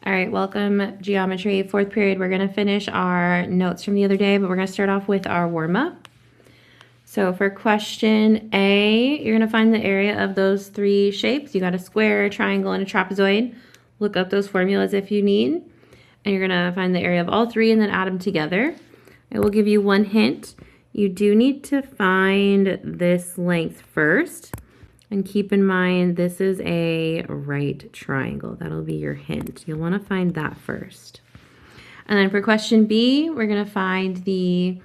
All right, welcome geometry, fourth period. We're gonna finish our notes from the other day, but we're gonna start off with our warm-up. So for question A, you're gonna find the area of those three shapes. You got a square, a triangle, and a trapezoid. Look up those formulas if you need. And you're gonna find the area of all three and then add them together. I will give you one hint. You do need to find this length first. And keep in mind, this is a right triangle. That'll be your hint. You'll want to find that first. And then for question B, we're going to find the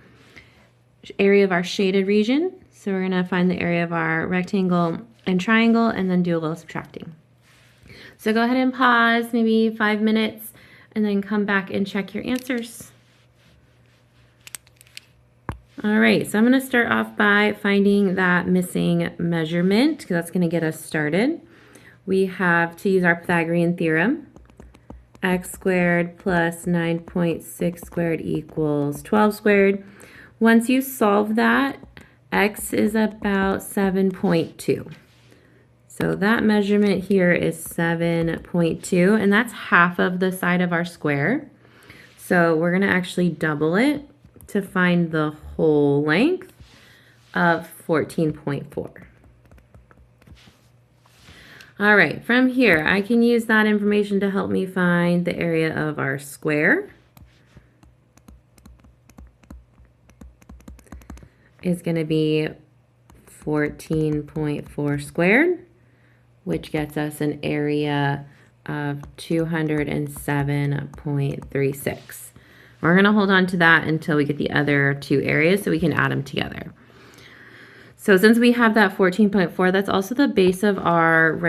area of our shaded region. So we're going to find the area of our rectangle and triangle and then do a little subtracting. So go ahead and pause maybe 5 minutes and then come back and check your answers. All right, so I'm going to start off by finding that missing measurement because that's going to get us started. We have to use our Pythagorean theorem. X squared plus 9.6 squared equals 12 squared. Once you solve that, x is about 7.2. So that measurement here is 7.2, and that's half of the side of our square. So we're going to actually double it to find the whole length of 14.4. All right, from here, I can use that information to help me find the area of our square. Is going to be 14.4 squared, which gets us an area of 207.36. We're going to hold on to that until we get the other two areas so we can add them together. So since we have that 14.4, that's also the base of our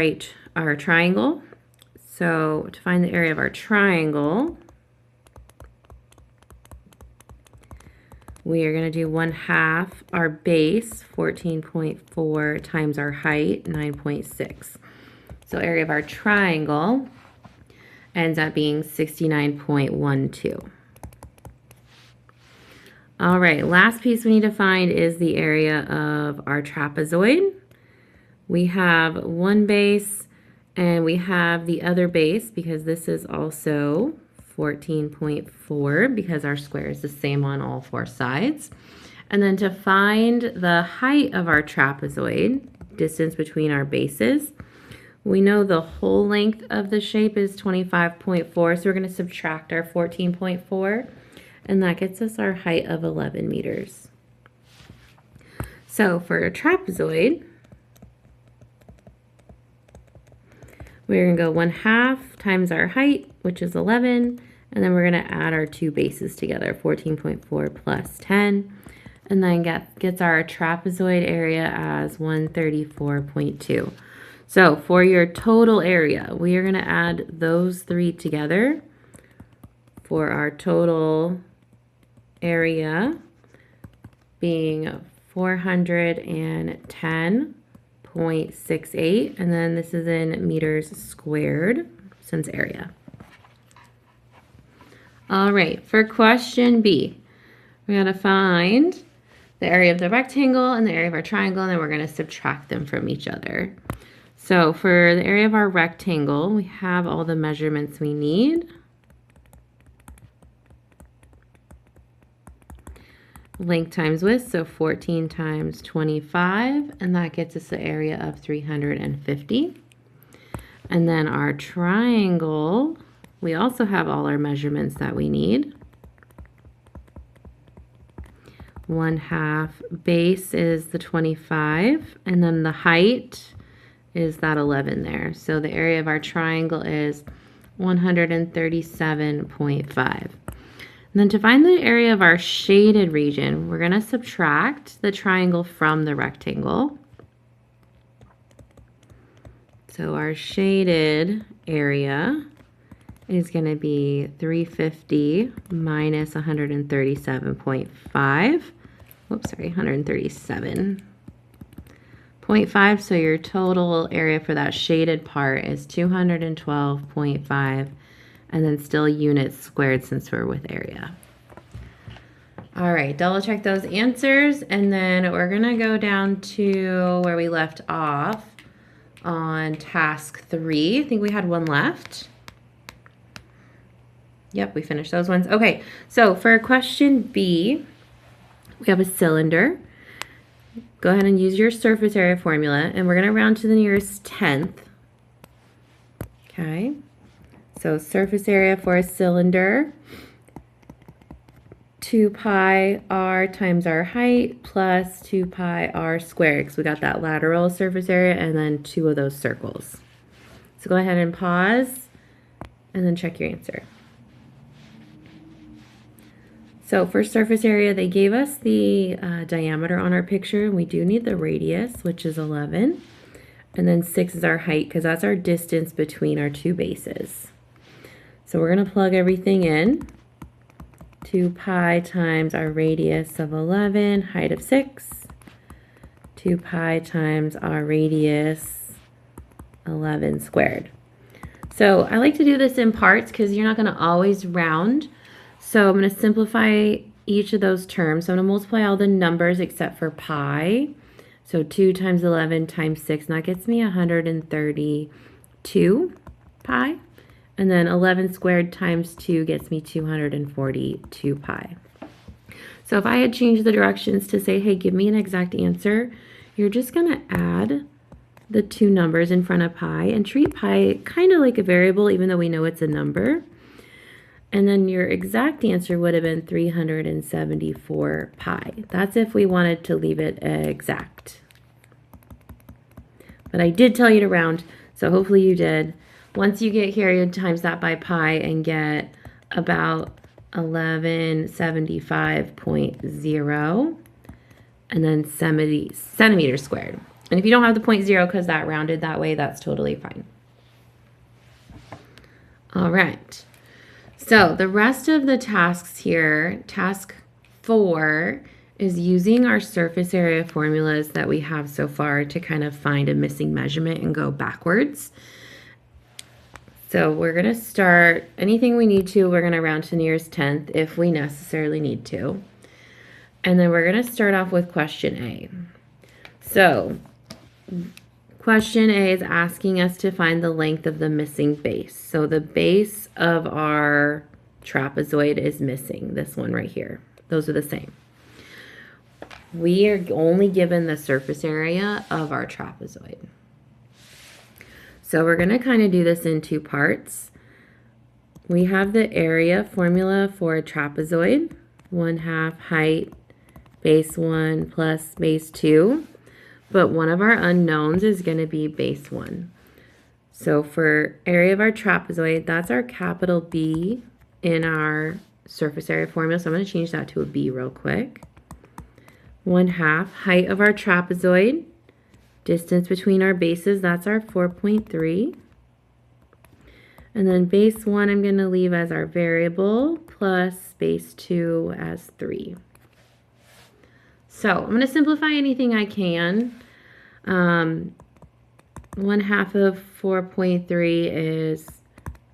triangle. So to find the area of our triangle, we are going to do 1/2 our base, 14.4, times our height, 9.6. So area of our triangle ends up being 69.12. All right, last piece we need to find is the area of our trapezoid. We have one base and we have the other base because this is also 14.4 because our square is the same on all four sides. And then to find the height of our trapezoid, distance between our bases, we know the whole length of the shape is 25.4, so we're going to subtract our 14.4. And that gets us our height of 11 meters. So for a trapezoid, we're going to go 1/2 times our height, which is 11, and then we're going to add our two bases together, 14.4 plus 10, and then gets our trapezoid area as 134.2. So for your total area, we are going to add those three together for our total area being 410.68, and then this is in meters squared since area. All right, for question B, we got to find the area of the rectangle and the area of our triangle, and then we're going to subtract them from each other. So for the area of our rectangle, we have all the measurements we need. Length times width, so 14 times 25, and that gets us the area of 350. And then our triangle, we also have all our measurements that we need. 1/2 base is the 25, and then the height is that 11 there. So the area of our triangle is 137.5. And then to find the area of our shaded region, we're going to subtract the triangle from the rectangle. So our shaded area is going to be 350 minus 137.5. Whoops, sorry, 137.5. So your total area for that shaded part is 212.5. And then still units squared since we're with area. All right, double check those answers, and then we're gonna go down to where we left off on task 3. I think we had one left. Yep, we finished those ones. Okay, so for question B, we have a cylinder. Go ahead and use your surface area formula, and we're going to round to the nearest tenth. Okay, so surface area for a cylinder, 2 pi r times our height plus 2 pi r squared, because we got that lateral surface area and then 2 of those circles. So go ahead and pause and then check your answer. So for surface area, they gave us the diameter on our picture. We do need the radius, which is 11. And then 6 is our height, because that's our distance between our two bases. So we're going to plug everything in. 2 pi times our radius of 11, height of 6. 2 pi times our radius, 11 squared. So I like to do this in parts because you're not going to always round. So I'm going to simplify each of those terms. So I'm going to multiply all the numbers except for pi. So 2 times 11 times 6, and that gets me 132 pi. And then 11 squared times 2 gets me 242 pi. So if I had changed the directions to say, hey, give me an exact answer, you're just going to add the two numbers in front of pi and treat pi kind of like a variable, even though we know it's a number. And then your exact answer would have been 374 pi. That's if we wanted to leave it exact. But I did tell you to round, so hopefully you did. Once you get here, you times that by pi and get about 1175.0 and then 70 centimeters squared. And if you don't have the 0.0 because that rounded that way, that's totally fine. All right. So the rest of the tasks here, task 4, is using our surface area formulas that we have so far to kind of find a missing measurement and go backwards. So we're going to start, anything we need to, we're going to round to nearest tenth if we necessarily need to. And then we're going to start off with question A. So question A is asking us to find the length of the missing base. So the base of our trapezoid is missing, this one right here. Those are the same. We are only given the surface area of our trapezoid. So we're going to kind of do this in two parts. We have the area formula for a trapezoid, 1/2 height, base 1 plus base 2. But one of our unknowns is going to be base 1. So for area of our trapezoid, that's our capital B in our surface area formula. So I'm going to change that to a B real quick. 1/2 height of our trapezoid. Distance between our bases, that's our 4.3. And then base 1 I'm going to leave as our variable plus base 2 as 3. So I'm going to simplify anything I can. 1/2 of 4.3 is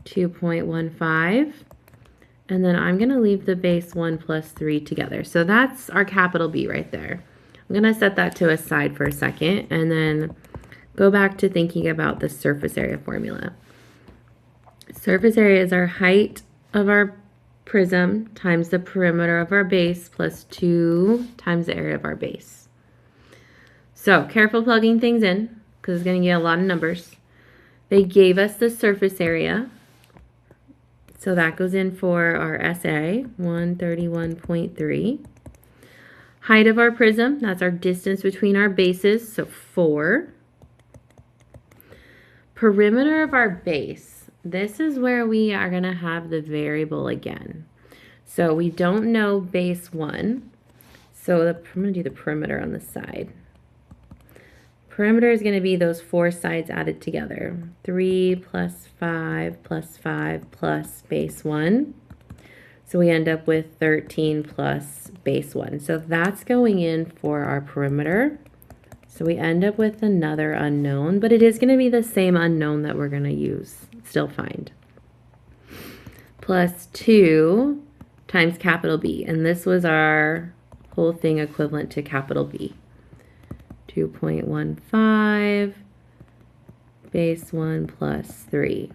2.15. And then I'm going to leave the base 1 plus 3 together. So that's our capital B right there. I'm going to set that to a side for a second and then go back to thinking about the surface area formula. Surface area is our height of our prism times the perimeter of our base plus 2 times the area of our base. So careful plugging things in because it's going to get a lot of numbers. They gave us the surface area. So that goes in for our SA, 131.3. Height of our prism, that's our distance between our bases, so 4. Perimeter of our base, this is where we are going to have the variable again. So we don't know base 1, so I'm going to do the perimeter on the side. Perimeter is going to be those 4 sides added together. 3 plus 5 plus 5 plus base 1. So we end up with 13 plus base 1. So that's going in for our perimeter. So we end up with another unknown, but it is going to be the same unknown that we're going to still find. Plus 2 times capital B. And this was our whole thing equivalent to capital B. 2.15 base 1 plus 3.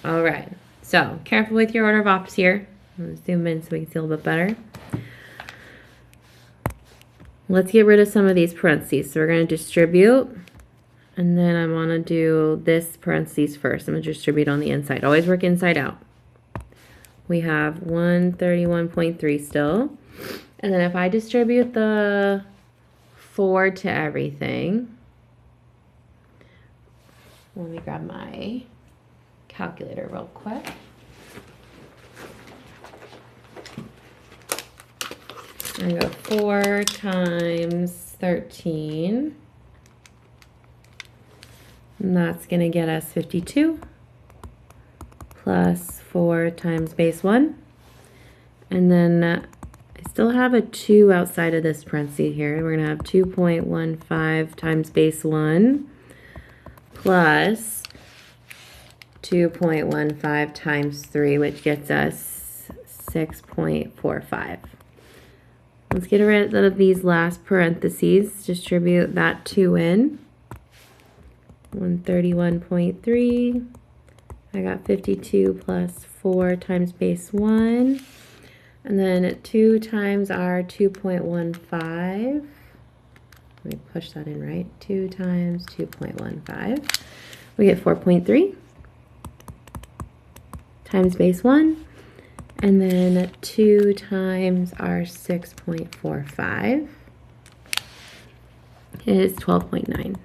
All right. So careful with your order of ops here. I'm going to zoom in so we can see a little bit better. Let's get rid of some of these parentheses. So we're going to distribute, and then I want to do this parentheses first. I'm going to distribute on the inside. Always work inside out. We have 131.3 still. And then if I distribute the 4 to everything, let me grab my calculator real quick. I go 4 times 13. And that's going to get us 52 plus 4 times base 1. And then I still have a 2 outside of this parenthesis here. We're going to have 2.15 times base 1 plus 2.15 times 3, which gets us 6.45. Let's get rid of these last parentheses. Distribute that 2 in. 131.3. I got 52 plus 4 times base 1. And then 2 times our 2.15. Let me push that in right. 2 times 2.15. We get 4.3 times base 1. And then 2 times our 6.45 is 12.9.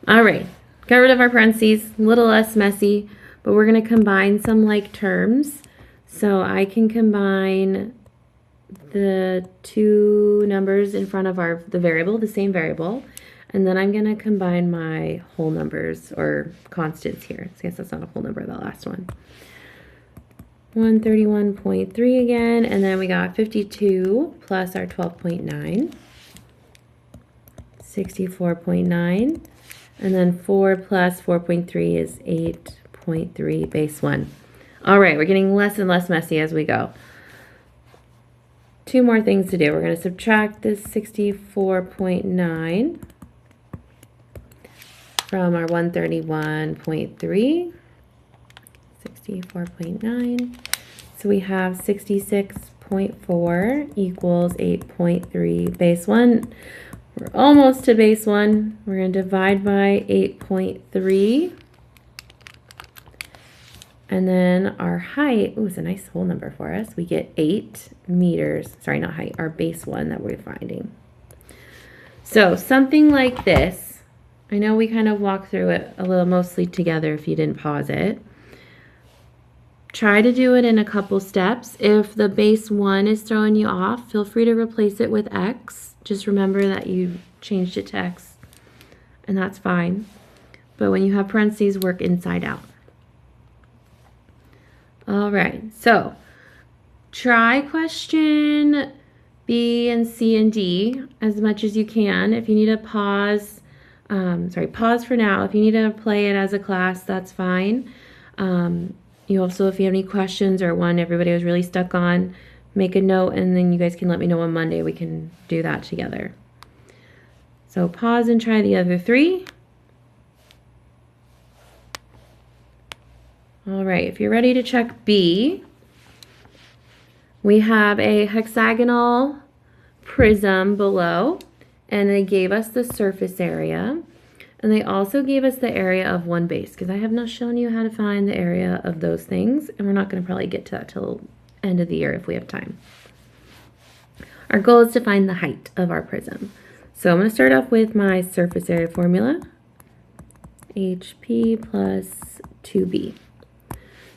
All right, got rid of our parentheses, a little less messy, but we're going to combine some like terms. So I can combine the 2 numbers in front of the variable, the same variable, and then I'm going to combine my whole numbers or constants here. So I guess that's not a whole number, the last one. 131.3 again, and then we got 52 plus our 12.9, 64.9, and then 4 plus 4.3 is 8.3 base 1. All right, we're getting less and less messy as we go. 2 more things to do. We're going to subtract this 64.9 from our 131.3. 64.9. So we have 66.4 equals 8.3 base 1. We're almost to base 1. We're going to divide by 8.3. And then our height, oh, it's a nice whole number for us. We get 8 meters. Sorry, not height, our base 1 that we're finding. So something like this. I know we kind of walked through it a little mostly together if you didn't pause it. Try to do it in a couple steps. If the base 1 is throwing you off, feel free to replace it with X. Just remember that you changed it to X, and that's fine. But when you have parentheses, work inside out. All right, so try question B and C and D as much as you can. If you need to pause, pause for now. If you need to play it as a class, that's fine. You also, if you have any questions or one everybody was really stuck on, make a note, and then you guys can let me know on Monday. We can do that together. So pause and try the other 3. All right, if you're ready to check B, we have a hexagonal prism below, and they gave us the surface area. And they also gave us the area of one base, because I have not shown you how to find the area of those things, and we're not going to probably get to that till end of the year if we have time. Our goal is to find the height of our prism. So I'm going to start off with my surface area formula, HP plus 2B.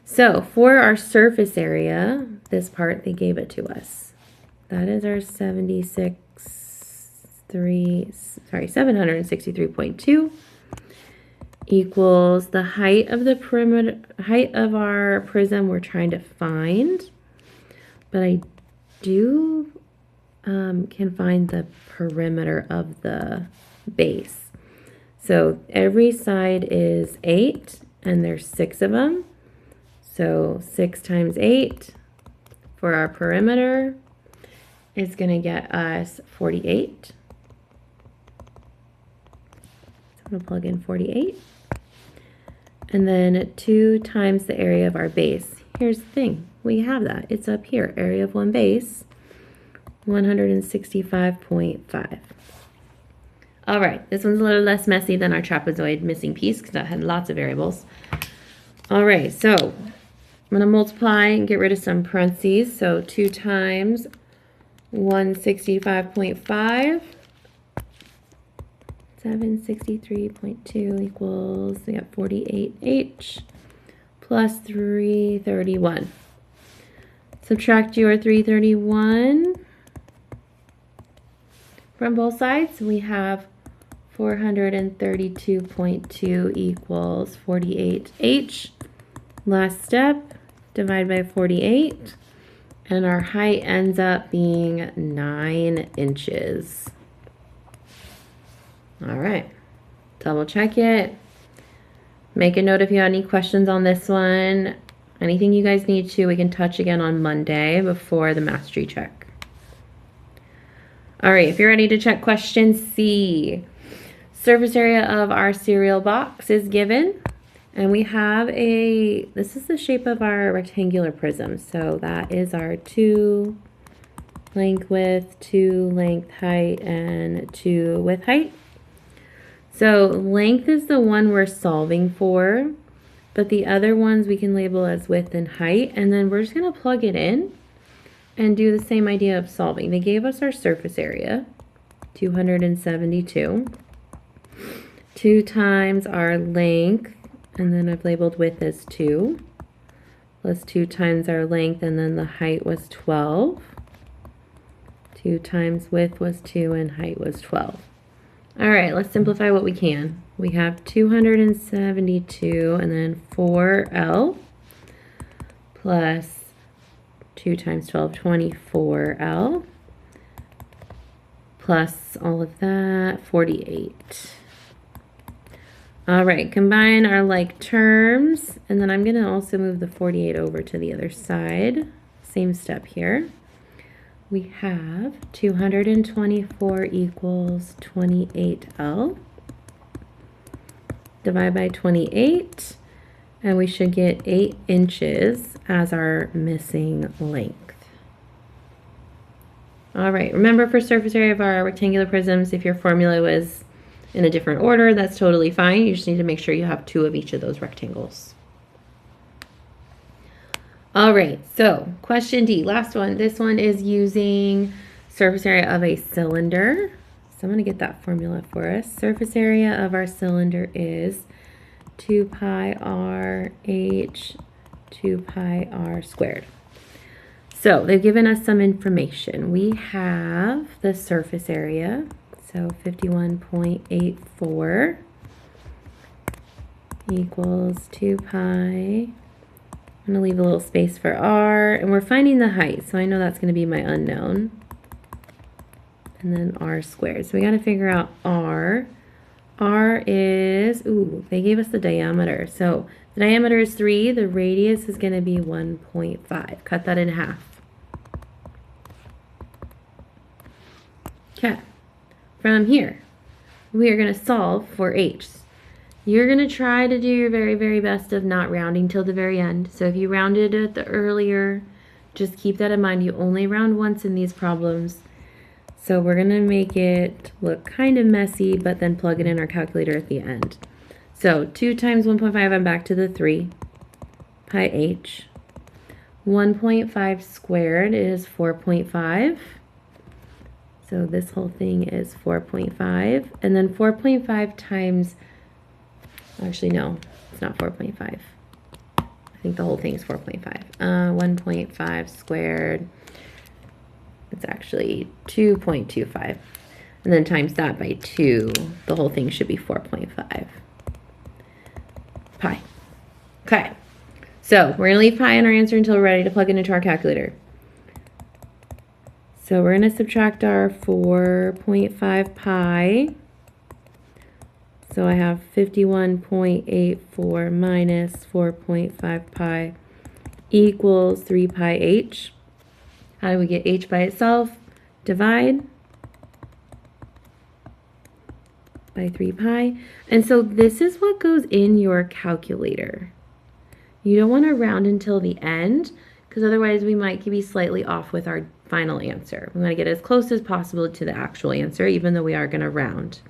So for our surface area, this part, they gave it to us. That is our 763.2 equals the height of the perimeter, height of our prism we're trying to find. But I do can find the perimeter of the base. So every side is 8, and there's 6 of them. So 6 times 8 for our perimeter is going to get us 48. So I'm going to plug in 48. and then 2 times the area of our base. Here's the thing, we have that. It's up here, area of one base, 165.5. All right, this one's a little less messy than our trapezoid missing piece because that had lots of variables. All right, so I'm going to multiply and get rid of some parentheses. So 2 times 165.5, 763.2 equals, we got 48H plus 331. Subtract your 331 from both sides. We have 432.2 equals 48H. Last step, divide by 48, and our height ends up being 9 inches. All right, double check it. Make a note if you have any questions on this one. Anything you guys need to, we can touch again on Monday before the mastery check. All right, if you're ready to check question C, surface area of our cereal box is given. And we have this is the shape of our rectangular prism. So that is our 2 length width, 2 length height, and 2 width height. So length is the one we're solving for, but the other ones we can label as width and height. And then we're just going to plug it in and do the same idea of solving. They gave us our surface area, 272, 2 times our length, and then I've labeled width as 2, plus 2 times our length, and then the height was 12. 2 times width was 2, and height was 12. All right, let's simplify what we can. We have 272, and then 4L, plus 2 times 12, 24L, plus all of that, 48. All right, combine our like terms, and then I'm going to also move the 48 over to the other side. Same step here. We have 224 equals 28L. Divide by 28, and we should get 8 inches as our missing length. All right, remember for surface area of our rectangular prisms, if your formula was in a different order, that's totally fine. You just need to make sure you have 2 of each of those rectangles. All right, so question D, last one. This one is using surface area of a cylinder. So I'm going to get that formula for us. Surface area of our cylinder is 2 pi r h 2 pi r squared. So they've given us some information. We have the surface area, so 51.84 equals 2 pi. I'm going to leave a little space for r, and we're finding the height, so I know that's going to be my unknown. And then r squared. So we got to figure out r. R is, they gave us the diameter. So the diameter is 3, the radius is going to be 1.5. Cut that in half. Okay. From here, we are going to solve for h. You're going to try to do your very, very best of not rounding till the very end. So if you rounded at the earlier, just keep that in mind. You only round once in these problems. So we're going to make it look kind of messy, but then plug it in our calculator at the end. So 2 times 1.5, I'm back to the 3, pi h. 1.5 squared is 4.5. So this whole thing is 4.5. And then 4.5 times, actually no, it's not 4.5. I think the whole thing is 4.5. 1.5 squared, it's actually 2.25. And then times that by 2, the whole thing should be 4.5 pi. Okay, so we're going to leave pi in our answer until we're ready to plug it into our calculator. So we're going to subtract our 4.5 pi. So I have 51.84 minus 4.5 pi equals 3 pi h. How do we get h by itself? Divide. by 3 pi. And so this is what goes in your calculator. You don't want to round until the end, because otherwise we might be slightly off with our final answer. We want to get as close as possible to the actual answer, even though we are going to round.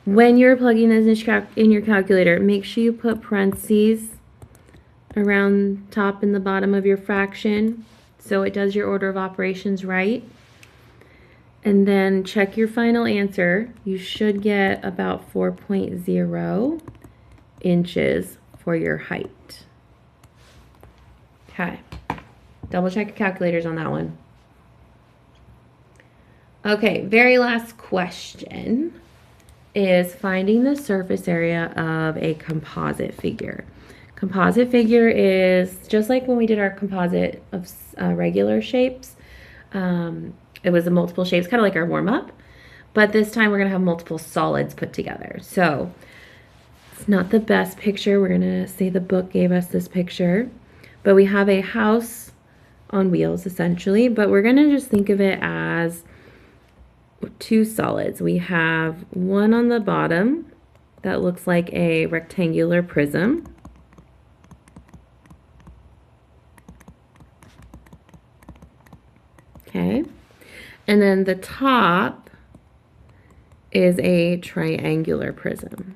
When you're plugging this in your calculator, make sure you put parentheses around top and the bottom of your fraction so it does your order of operations right. And then check your final answer. You should get about 4.0 inches for your height. Okay, double check your calculators on that one. Okay, very last question is finding the surface area of a composite figure. Composite figure is just like when we did our composite of regular shapes. It was a multiple shapes, kind of like our warm-up, but this time we're going to have multiple solids put together. So it's not the best picture. We're going to say the book gave us this picture, but we have a house on wheels essentially, but we're going to just think of it as two solids. We have one on the bottom that looks like a rectangular prism. Okay. And then the top is a triangular prism.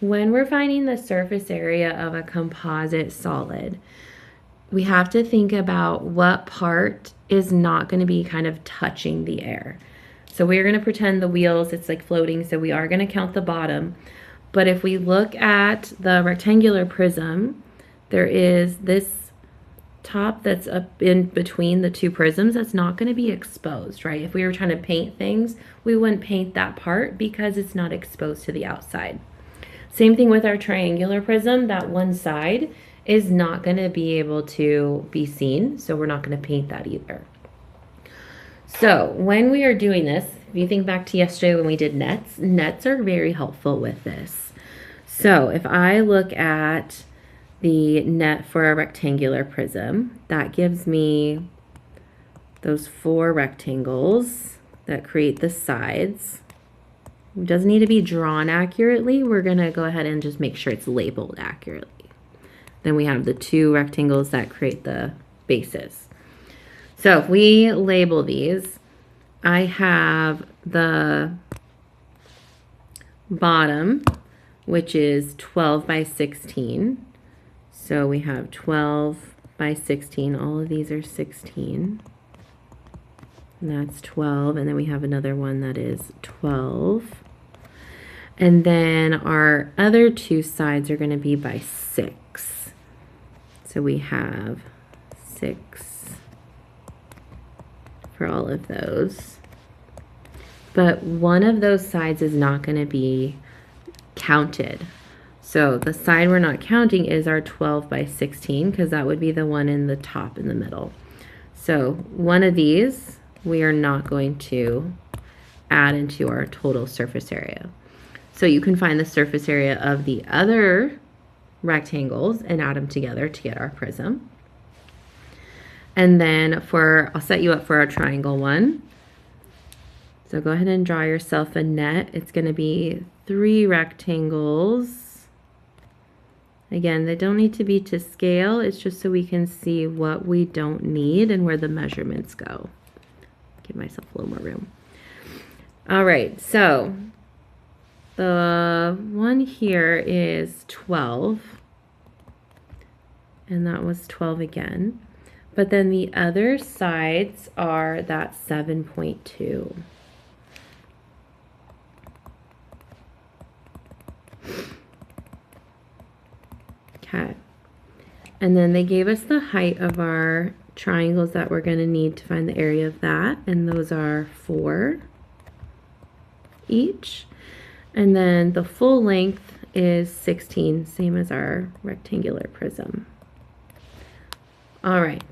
When we're finding the surface area of a composite solid, we have to think about what part is not going to be kind of touching the air. So we're going to pretend the wheels, it's like floating, so we are going to count the bottom. But if we look at the rectangular prism, there is this top that's up in between the two prisms that's not going to be exposed, right? If we were trying to paint things, we wouldn't paint that part because it's not exposed to the outside. Same thing with our triangular prism, that one side is not going to be able to be seen, so we're not going to paint that either. So when we are doing this, if you think back to yesterday when we did nets, nets are very helpful with this. So if I look at the net for a rectangular prism, that gives me those 4 rectangles that create the sides. It doesn't need to be drawn accurately. We're going to go ahead and just make sure it's labeled accurately. Then we have the 2 rectangles that create the bases. So if we label these, I have the bottom, which is 12 by 16. So we have 12 by 16. All of these are 16. And that's 12. And then we have another one that is 12. And then our other 2 sides are going to be by 6. So we have 6 for all of those. But one of those sides is not going to be counted. So the side we're not counting is our 12 by 16 because that would be the one in the top in the middle. So one of these we are not going to add into our total surface area. So you can find the surface area of the other rectangles and add them together to get our prism. And then I'll set you up for our triangle one. So go ahead and draw yourself a net. It's going to be 3 rectangles. Again, they don't need to be to scale. It's just so we can see what we don't need and where the measurements go. Give myself a little more room. All right, so the one here is 12. And that was 12 again. But then the other sides are that 7.2. Okay. And then they gave us the height of our triangles that we're going to need to find the area of that. And those are 4 each. And then the full length is 16, same as our rectangular prism. All right.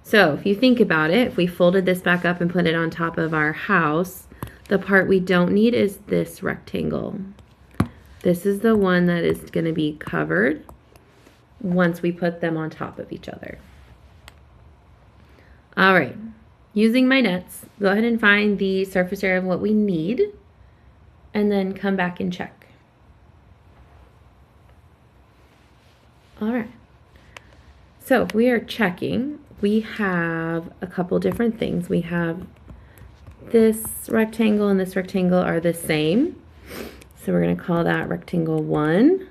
So if you think about it, if we folded this back up and put it on top of our house, the part we don't need is this rectangle. This is the one that is going to be covered once we put them on top of each other. All right, using my nets, go ahead and find the surface area of what we need, and then come back and check. All right. So if we are checking, we have a couple different things. We have this rectangle and this rectangle are the same. So we're going to call that rectangle 1.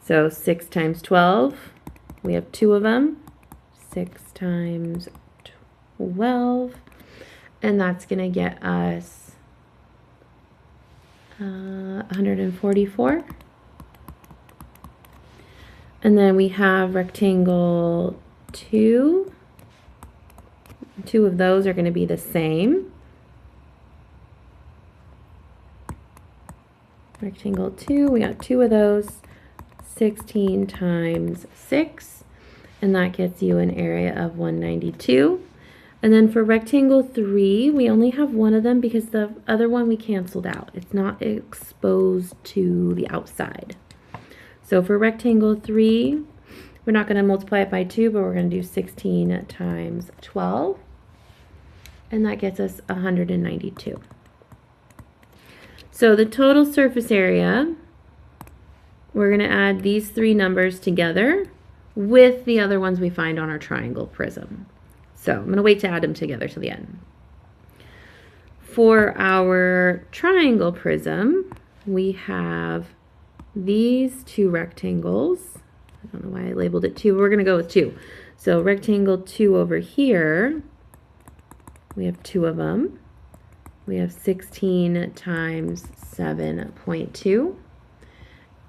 So 6 times 12, we have 2 of them. 6 times 12, and that's going to get us 144. And then we have rectangle 2. 2 of those are going to be the same. Rectangle 2, we got 2 of those. 16 times 6, and that gets you an area of 192. And then for rectangle 3, we only have one of them because the other one we canceled out. It's not exposed to the outside. So for rectangle 3, we're not going to multiply it by 2, but we're going to do 16 times 12, and that gets us 192. So the total surface area, we're going to add these 3 numbers together with the other ones we find on our triangle prism. So I'm going to wait to add them together to the end. For our triangle prism, we have these 2 rectangles. I don't know why I labeled it 2, but we're going to go with 2. So rectangle 2 over here, we have 2 of them. We have 16 times 7.2.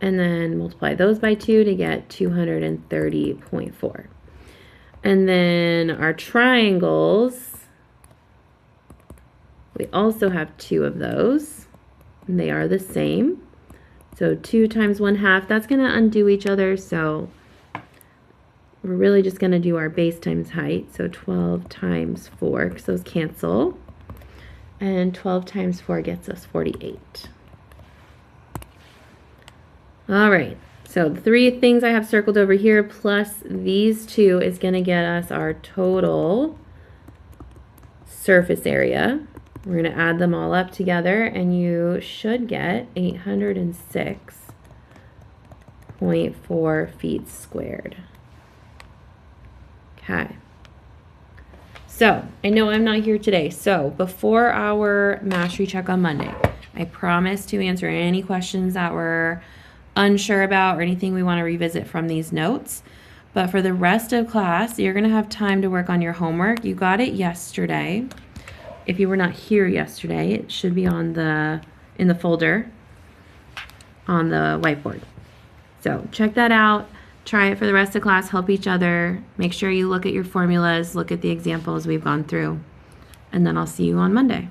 And then multiply those by 2 to get 230.4. And then our triangles, we also have 2 of those, and they are the same. So 2 times 1/2, that's going to undo each other, so we're really just going to do our base times height. So 12 times 4, because those cancel. And 12 times 4 gets us 48. All right, so the 3 things I have circled over here plus these 2 is going to get us our total surface area. We're going to add them all up together, and you should get 806.4 feet squared. Okay. So, I know I'm not here today, so before our mastery check on Monday, I promise to answer any questions that we're unsure about or anything we want to revisit from these notes. But for the rest of class, you're going to have time to work on your homework. You got it yesterday. If you were not here yesterday, it should be on in the folder on the whiteboard. So check that out. Try it for the rest of class. Help each other. Make sure you look at your formulas, look at the examples we've gone through, and then I'll see you on Monday.